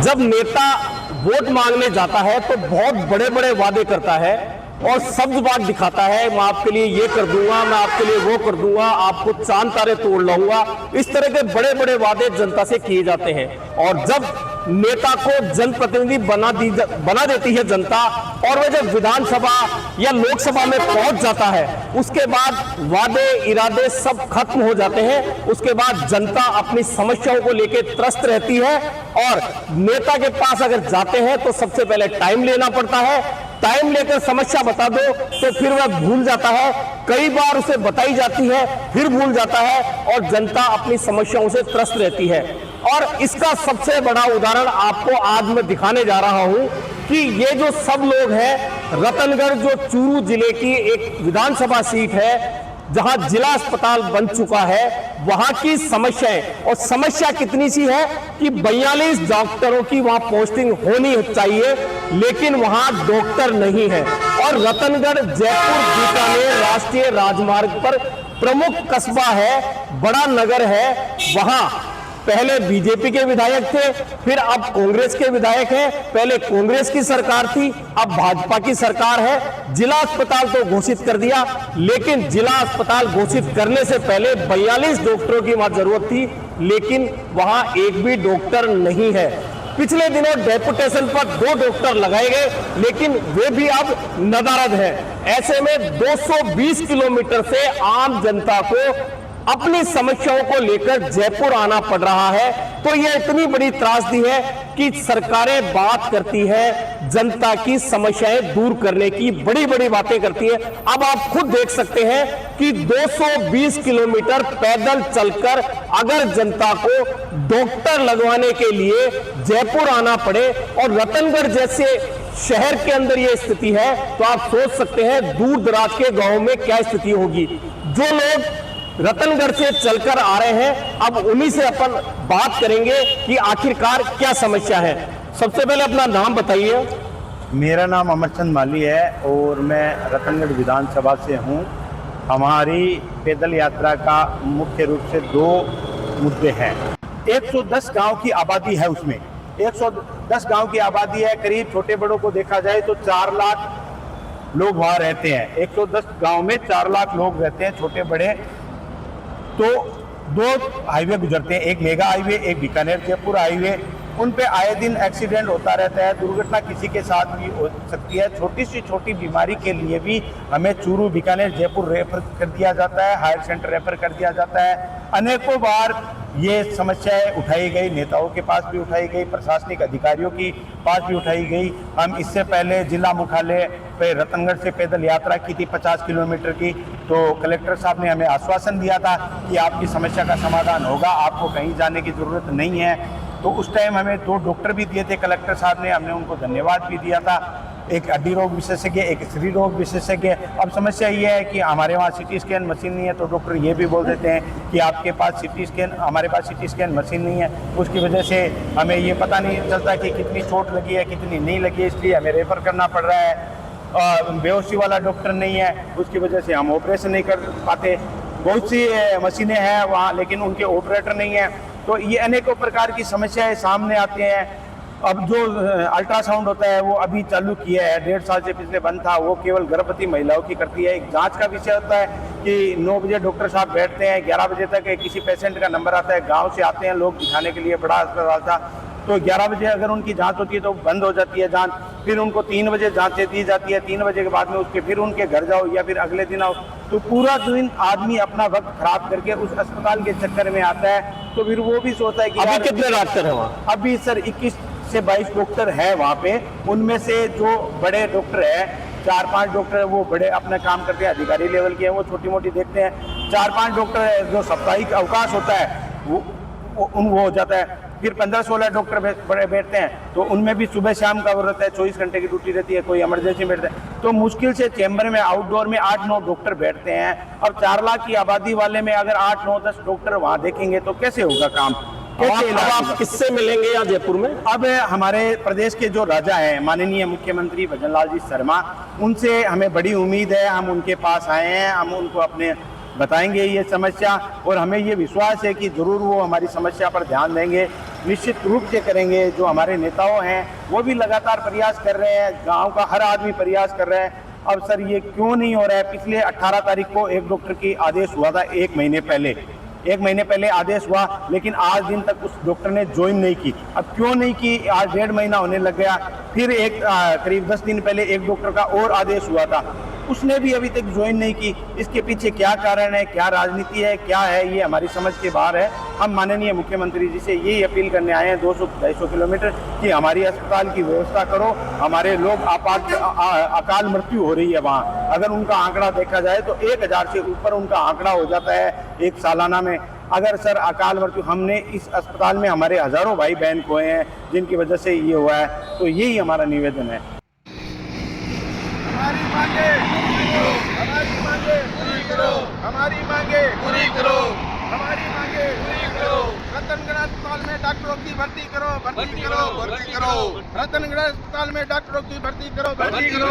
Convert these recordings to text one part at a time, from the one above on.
जब नेता वोट मांगने जाता है तो बहुत बड़े बड़े वादे करता है और सब्ज दिखाता है, मैं आपके लिए ये कर दूंगा, मैं आपके लिए वो कर दूंगा, आपको चांद तारे तोड़ लाऊंगा। इस तरह के बड़े बड़े वादे जनता से किए जाते हैं और जब नेता को जनप्रतिनिधि बना देती है जनता और वह जब विधानसभा या लोकसभा में पहुंच जाता है, उसके बाद वादे इरादे सब खत्म हो जाते हैं। उसके बाद जनता अपनी समस्याओं को लेकर त्रस्त रहती है और नेता के पास अगर जाते हैं तो सबसे पहले टाइम लेना पड़ता है। टाइम लेकर समस्या बता दो तो फिर वह भूल जाता है, कई बार उसे बताई जाती है फिर भूल जाता है और जनता अपनी समस्याओं से त्रस्त रहती है। और इसका सबसे बड़ा उदाहरण आपको आज मैं दिखाने जा रहा हूं कि ये जो सब लोग हैं, रतनगढ़ जो चूरू जिले की एक विधानसभा सीट है जहां जिला अस्पताल बन चुका है, वहां की समस्याएं, और समस्या कितनी सी है कि 42 डॉक्टरों की वहां पोस्टिंग होनी चाहिए लेकिन वहां डॉक्टर नहीं है। और रतनगढ़ जयपुर बीकानेर राष्ट्रीय राजमार्ग पर प्रमुख कस्बा है, बड़ा नगर है, वहां पहले बीजेपी के विधायक थे, फिर अब कांग्रेस के विधायक हैं। पहले कांग्रेस की सरकार थी, अब भाजपा की सरकार है। जिला अस्पताल तो घोषित कर दिया लेकिन जिला अस्पताल घोषित करने से पहले 42 डॉक्टरों की वहां जरूरत थी लेकिन वहां एक भी डॉक्टर नहीं है। पिछले दिनों डेपुटेशन पर 2 डॉक्टर लगाए गए लेकिन वे भी अब नदारद हैं। ऐसे में 220 किलोमीटर से आम जनता को अपनी समस्याओं को लेकर जयपुर आना पड़ रहा है। तो यह इतनी बड़ी त्रासदी है कि सरकारें बात करती है, जनता की समस्याएं दूर करने की बड़ी बड़ी बातें करती है। अब आप खुद देख सकते हैं कि 220 किलोमीटर पैदल चलकर अगर जनता को डॉक्टर लगवाने के लिए जयपुर आना पड़े और रतनगढ़ जैसे शहर के अंदर यह स्थिति है तो आप सोच सकते हैं दूर दराज के गांव में क्या स्थिति होगी। जो लोग रतनगढ़ से चलकर आ रहे हैं, अब उन्हीं से अपन बात करेंगे कि आखिरकार क्या समस्या है। सबसे पहले अपना नाम बताइए। मेरा नाम अमरचंद माली है और मैं रतनगढ़ विधानसभा से हूं। हमारी पैदल यात्रा का मुख्य रूप से 2 मुद्दे हैं। 110 गांव की आबादी है, उसमें 110 गांव की आबादी है। करीब छोटे बड़ों को देखा जाए तो 4 लाख लोग वहाँ रहते हैं। 110 गांव में 4 लाख लोग रहते हैं, छोटे बड़े। तो 2 हाईवे गुजरते हैं, एक मेगा हाईवे, एक बीकानेर जयपुर हाईवे। उन पे आए दिन एक्सीडेंट होता रहता है, दुर्घटना किसी के साथ भी हो सकती है। छोटी सी छोटी बीमारी के लिए भी हमें चूरू बीकानेर जयपुर रेफर कर दिया जाता है, हायर सेंटर रेफर कर दिया जाता है। अनेकों बार ये समस्याएं उठाई गई, नेताओं के पास भी उठाई गई, प्रशासनिक अधिकारियों की पास भी उठाई गई। हम इससे पहले जिला मुख्यालय पे रतनगढ़ से पैदल यात्रा की थी 50 किलोमीटर की, तो कलेक्टर साहब ने हमें आश्वासन दिया था कि आपकी समस्या का समाधान होगा, आपको कहीं जाने की ज़रूरत नहीं है। तो उस टाइम हमें 2 डॉक्टर भी दिए थे कलेक्टर साहब ने, हमने उनको धन्यवाद भी दिया था, एक हड्डी रोग विशेषज्ञ, एक स्त्री रोग विशेषज्ञ। अब समस्या ये है कि हमारे वहाँ सिटी स्कैन मशीन नहीं है, तो डॉक्टर ये भी बोल देते हैं कि आपके पास सिटी स्कैन, हमारे पास सिटी स्कैन मशीन नहीं है। उसकी वजह से हमें ये पता नहीं चलता कि कितनी चोट लगी है कितनी नहीं लगी है, इसलिए हमें रेफर करना पड़ रहा है। बेहोशी वाला डॉक्टर नहीं है, उसकी वजह से हम ऑपरेशन नहीं कर पाते। बहुत सी मशीनें हैं वहाँ लेकिन उनके ऑपरेटर नहीं है। तो ये अनेकों प्रकार की समस्याएं सामने आती हैं। अब जो अल्ट्रासाउंड होता है वो अभी चालू किया है, 1.5 साल से पिछले बंद था, वो केवल गर्भवती महिलाओं की करती है। एक जांच का विषय होता है कि 9 बजे डॉक्टर साहब बैठते हैं, 11 बजे तक किसी पेशेंट का नंबर आता है, गांव से आते हैं लोग दिखाने के लिए, बड़ा अस्पताल था, तो 11 बजे अगर उनकी जांच होती है तो बंद हो जाती है जांच। फिर उनको 3 बजे जांचें दी जाती है, 3 बजे के बाद में उसके फिर उनके घर जाओ या फिर अगले दिन आओ। तो पूरा दिन आदमी अपना वक्त खराब करके उस अस्पताल के चक्कर में आता है। तो फिर वो भी सोचता है कि अभी कितने डॉक्टर हैं वहाँ? अभी सर 21 से 22 डॉक्टर है वहाँ पे। उनमें से जो बड़े डॉक्टर है 4-5 डॉक्टर वो बड़े अपना काम करते हैं, अधिकारी लेवल के हैं, वो छोटी मोटी देखते हैं। 4-5 डॉक्टर जो साप्ताहिक अवकाश होता है वो हो जाता है। फिर 15-16 डॉक्टर बड़े बैठते हैं, तो उनमें भी सुबह शाम का वो रहता है, 24 घंटे की ड्यूटी रहती है, कोई इमरजेंसी में बैठता है। तो मुश्किल से चैम्बर में आउटडोर में 8-9 डॉक्टर बैठते हैं। अब 4 लाख की आबादी वाले में अगर 8-9-10 डॉक्टर वहाँ देखेंगे तो कैसे होगा काम? अब आप किससे मिलेंगे यहाँ जयपुर में? अब हमारे प्रदेश के जो राजा हैं माननीय मुख्यमंत्री भजन लाल जी शर्मा, उनसे हमें बड़ी उम्मीद है। हम उनके पास आए हैं, हम उनको अपने बताएंगे ये समस्या, और हमें ये विश्वास है कि ज़रूर वो हमारी समस्या पर ध्यान देंगे, निश्चित रूप से करेंगे। जो हमारे नेताओं हैं वो भी लगातार प्रयास कर रहे हैं, गांव का हर आदमी प्रयास कर रहा है। अब सर ये क्यों नहीं हो रहा है? पिछले 18 तारीख को एक डॉक्टर की आदेश हुआ था, एक महीने पहले आदेश हुआ, लेकिन आज दिन तक उस डॉक्टर ने ज्वाइन नहीं की। अब क्यों नहीं की? आज 1.5 महीना होने लग गया। फिर करीब 10 दिन पहले एक डॉक्टर का और आदेश हुआ था, उसने भी अभी तक ज्वाइन नहीं की। इसके पीछे क्या कारण है, क्या राजनीति है, क्या है, ये हमारी समझ के बाहर है। हम माननीय मुख्यमंत्री जी से यही अपील करने आए हैं 200-250 किलोमीटर कि हमारी अस्पताल की व्यवस्था करो। हमारे लोग अकाल मृत्यु हो रही है वहाँ, अगर उनका आंकड़ा देखा जाए तो 1000 से ऊपर उनका आंकड़ा हो जाता है एक सालाना में। अगर सर अकाल मृत्यु, हमने इस अस्पताल में हमारे हजारों भाई बहन खोए हैं जिनकी वजह से ये हुआ है, तो यही हमारा निवेदन है। हमारी मांगे पूरी करो, हमारी मांगे पूरी करो, हमारी मांगे पूरी करो, हमारी मांगे पूरी करो। रतनगढ़ अस्पताल में डॉक्टरों की भर्ती करो, भर्ती करो, भर्ती करो। रतनगढ़ अस्पताल में डॉक्टरों की भर्ती करो, भर्ती करो,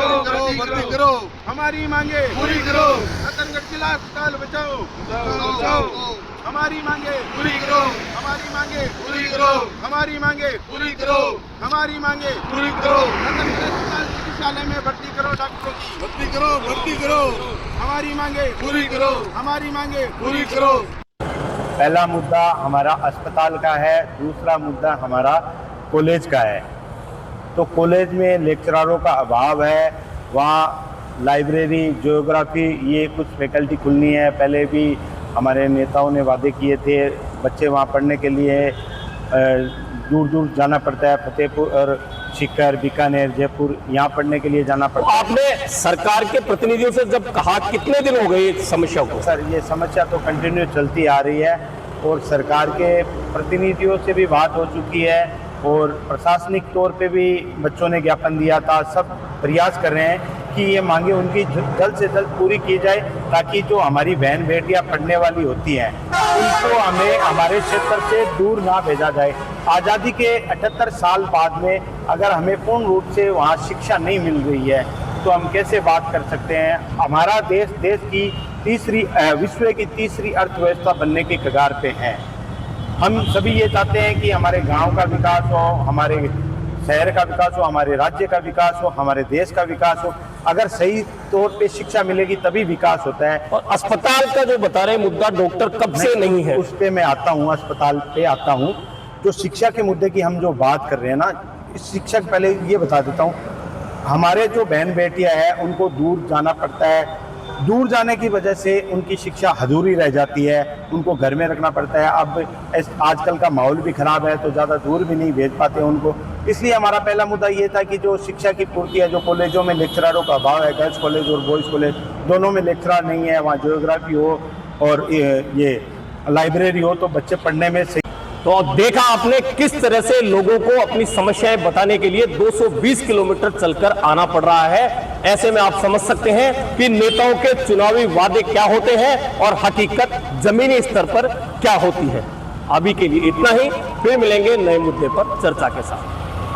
भर्ती करो। हमारी मांगे पूरी करो। रतनगढ़ जिला अस्पताल बचाओ, बचाओ। हमारी मांगे पूरी करो, हमारी मांगे पूरी करो, हमारी मांगे पूरी करो, हमारी मांगे पूरी करो। रतनगढ़ अस्पताल चिकित्सालय में भर्ती करो, डॉक्टरों की भर्ती करो, भर्ती करो। हमारी मांगे पूरी करो, हमारी मांगे पूरी करो। पहला मुद्दा हमारा अस्पताल का है, दूसरा मुद्दा हमारा कॉलेज का है। तो कॉलेज में लेक्चररों का अभाव है, वहाँ लाइब्रेरी, ज्योग्राफी, ये कुछ फैकल्टी खुलनी है। पहले भी हमारे नेताओं ने वादे किए थे, बच्चे वहाँ पढ़ने के लिए दूर दूर जाना पड़ता है, फतेहपुर और सीकर, बीकानेर, जयपुर, यहाँ पढ़ने के लिए जाना पड़ता है। आपने सरकार के प्रतिनिधियों से जब कहा, कितने दिन हो गए इस समस्या को? सर ये समस्या तो कंटिन्यू चलती आ रही है और सरकार के प्रतिनिधियों से भी बात हो चुकी है और प्रशासनिक तौर पे भी बच्चों ने ज्ञापन दिया था। सब प्रयास कर रहे हैं कि ये मांगे उनकी जल्द से जल्द पूरी की जाए, ताकि जो हमारी बहन बेटियां पढ़ने वाली होती हैं उनको हमें हमारे क्षेत्र से दूर ना भेजा जाए। आज़ादी के 78 साल बाद में अगर हमें पूर्ण रूप से वहाँ शिक्षा नहीं मिल रही है तो हम कैसे बात कर सकते हैं? हमारा देश की विश्व की तीसरी अर्थव्यवस्था बनने की कगार पे है। हम सभी ये चाहते हैं कि हमारे गांव का विकास हो, हमारे शहर का विकास हो, हमारे राज्य का विकास हो, हमारे देश का विकास हो। अगर सही तौर पे शिक्षा मिलेगी तभी विकास होता है। और अस्पताल का जो बता रहे मुद्दा, डॉक्टर कब से नहीं है, उस पे मैं आता हूँ, अस्पताल पे आता हूँ। जो शिक्षा के मुद्दे की हम जो बात कर रहे हैं ना, इस शिक्षा के पहले ये बता देता हूँ, हमारे जो बहन बेटियां हैं उनको दूर जाना पड़ता है। दूर जाने की वजह से उनकी शिक्षा अधूरी रह जाती है, उनको घर में रखना पड़ता है। अब आजकल का माहौल भी ख़राब है तो ज़्यादा दूर भी नहीं भेज पाते उनको। इसलिए हमारा पहला मुद्दा ये था कि जो शिक्षा की पूर्ति है, जो कॉलेजों में लेक्चररों का अभाव है, गर्ल्स कॉलेज और बॉयज़ कॉलेज दोनों में लेक्चरर नहीं है, वहाँ ज्योग्राफी हो और ये लाइब्रेरी हो तो बच्चे पढ़ने में सही। तो देखा आपने किस तरह से लोगों को अपनी समस्याएं बताने के लिए 220 किलोमीटर चलकर आना पड़ रहा है। ऐसे में आप समझ सकते हैं कि नेताओं के चुनावी वादे क्या होते हैं और हकीकत जमीनी स्तर पर क्या होती है। अभी के लिए इतना ही, फिर मिलेंगे नए मुद्दे पर चर्चा के साथ।